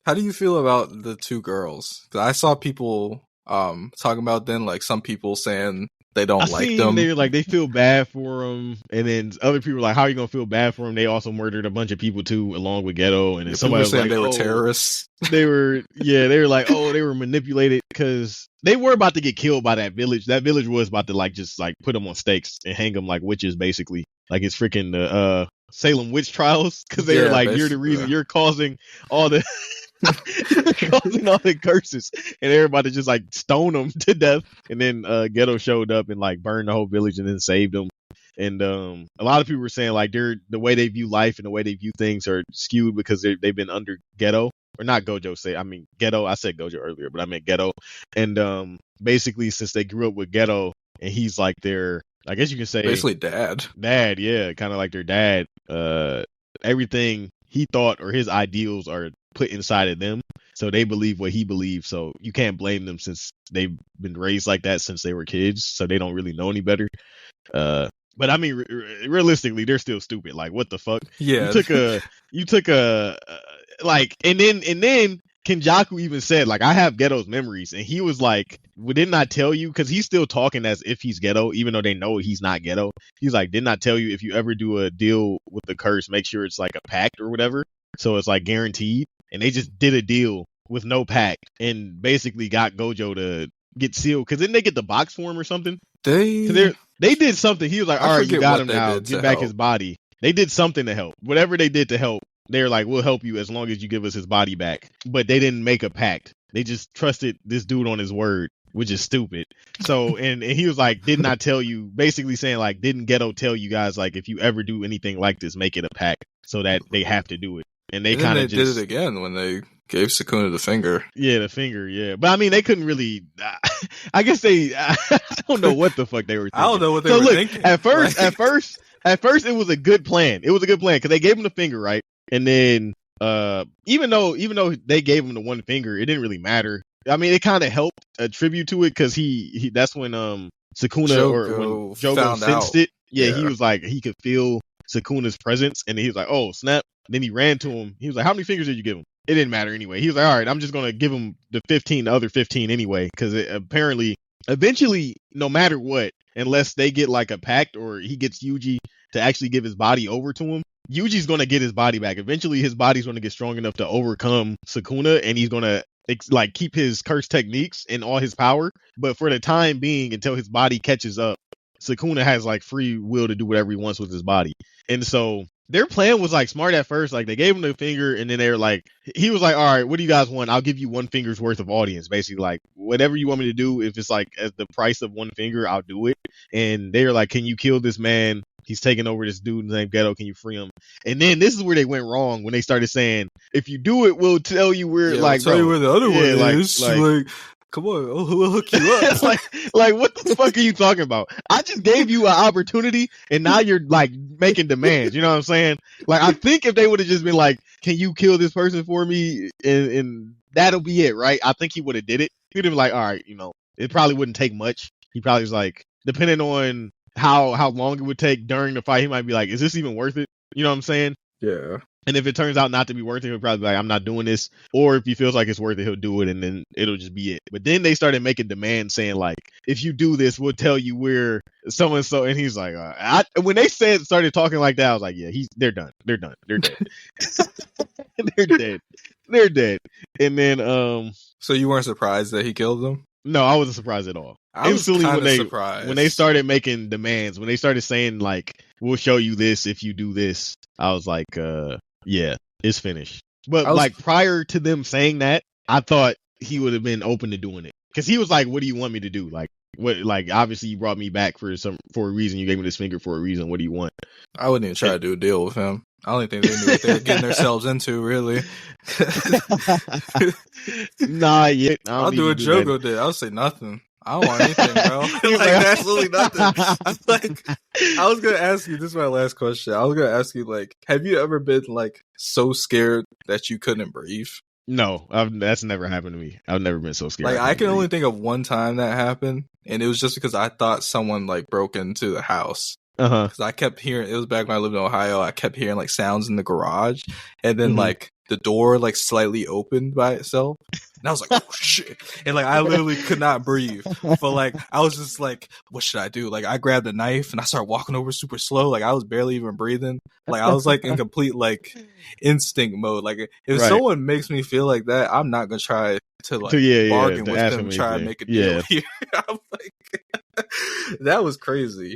How do you feel about the two girls? 'Cause I saw people talking about then, like some people saying they don't like them. They're like they feel bad for him, and then other people are like, how are you gonna feel bad for him? They also murdered a bunch of people too, along with Ghetto. And then somebody was saying like, they were terrorists. They were like, oh, they were manipulated because they were about to get killed by that village. That village was about to like just like put them on stakes and hang them like witches, basically. Like it's freaking the Salem witch trials, because they were like, you're the reason, you're causing all the causing all the curses, and everybody just like stone them to death. And then Ghetto showed up and like burned the whole village and then saved them. And a lot of people were saying like the way they view life and the way they view things are skewed because they've been under Ghetto, or not Gojo. Ghetto. I said Gojo earlier, but I meant Ghetto. And basically, since they grew up with Ghetto, and he's like their, I guess you can say, basically dad, yeah, kind of like their dad. Everything he thought or his ideals are put inside of them, so they believe what he believes. So you can't blame them since they've been raised like that since they were kids, so they don't really know any better. But I mean, realistically, they're still stupid. Like, what the fuck? Yeah. You took a like, and then Kenjaku even said, like, I have Ghetto's memories, and he was like, well, didn't I tell you? Because he's still talking as if he's Ghetto, even though they know he's not Ghetto. He's like, didn't I tell you, if you ever do a deal with the curse, make sure it's like a pact or whatever, so it's like guaranteed. And they just did a deal with no pact and basically got Gojo to get sealed. Because didn't they get the box for him or something? They did something. He was like, all right, you got him now. Get back his body. They did something to help. Whatever they did to help, they're like, we'll help you as long as you give us his body back. But they didn't make a pact. They just trusted this dude on his word, which is stupid. So, and he was like, didn't I tell you, basically saying like, didn't Ghetto tell you guys, like, if you ever do anything like this, make it a pact so that they have to do it. And they kind of did it again when they gave Sukuna the finger. Yeah, the finger, yeah. But I mean, they couldn't really, I guess I don't know what the fuck they were thinking. I don't know what they were thinking. At first, it was a good plan. It was a good plan because they gave him the finger, right? And then, even though they gave him the one finger, it didn't really matter. I mean, it kind of helped attribute to it because he that's when Sukuna when Jogo sensed it. Yeah, he was like, he could feel Sukuna's presence, and he was like, oh snap. Then he ran to him. He was like, how many fingers did you give him? It didn't matter anyway. He was like, all right, I'm just going to give him the other 15 anyway. Because apparently, eventually, no matter what, unless they get like a pact or he gets Yuji to actually give his body over to him, Yuji's going to get his body back. Eventually, his body's going to get strong enough to overcome Sukuna, and he's going to like keep his curse techniques and all his power. But for the time being, until his body catches up, Sukuna has like free will to do whatever he wants with his body. And so their plan was like smart at first. Like they gave him the finger, and then they were like, he was like, all right, what do you guys want? I'll give you one finger's worth of audience. Basically, like, whatever you want me to do, if it's like at the price of one finger, I'll do it. And they were like, can you kill this man? He's taking over this dude named Ghetto. Can you free him? And then this is where they went wrong, when they started saying, if you do it, we'll tell you where. Yeah, like, tell you where the other one is. Like, come on, we'll hook you up. like, what the fuck are you talking about? I just gave you an opportunity, and now you're like making demands. You know what I'm saying? Like, I think if they would have just been like, can you kill this person for me? And that'll be it, right? I think he would have did it. He'd have been like, all right, it probably wouldn't take much. He probably was like, depending on how long it would take during the fight, he might be like, is this even worth it? You know what I'm saying? Yeah. And if it turns out not to be worth it, he'll probably be like, I'm not doing this. Or if he feels like it's worth it, he'll do it, and then it'll just be it. But then they started making demands saying, like, if you do this, we'll tell you where so-and-so. And he's like, when they started talking like that, I was like, yeah, they're done. They're done. They're dead. They're dead. They're dead. And then, so you weren't surprised that he killed them? No, I wasn't surprised at all. I was kind of surprised. When they started making demands, when they started saying, like, we'll show you this if you do this, I was like, yeah, it's finished. But like, prior to them saying that, I thought he would have been open to doing it. Because he was like, what do you want me to do? Like, what? Like, obviously you brought me back for a reason. You gave me this finger for a reason. What do you want? I wouldn't even try to do a deal with him. I don't think they knew what they were getting themselves into, really. Nah, yeah. I'll do what Jogo did. I'll say nothing. I don't want anything, bro. Like, absolutely nothing. I was gonna ask you, this is my last question. I was gonna ask you, like, have you ever been like so scared that you couldn't breathe? No, that's never happened to me. I've never been so scared. Like, I can only think of one time that happened, and it was just because I thought someone like broke into the house. Because I kept hearing, it was back when I lived in Ohio, I kept hearing like sounds in the garage, and then like the door like slightly opened by itself. And I was like, oh shit. And like I literally could not breathe. But like I was just like, what should I do? Like I grabbed a knife and I started walking over super slow. Like I was barely even breathing. Like I was like in complete like instinct mode. Like if someone makes me feel like that, I'm not gonna try to like bargain with them, try to make a deal here. I'm like that was crazy.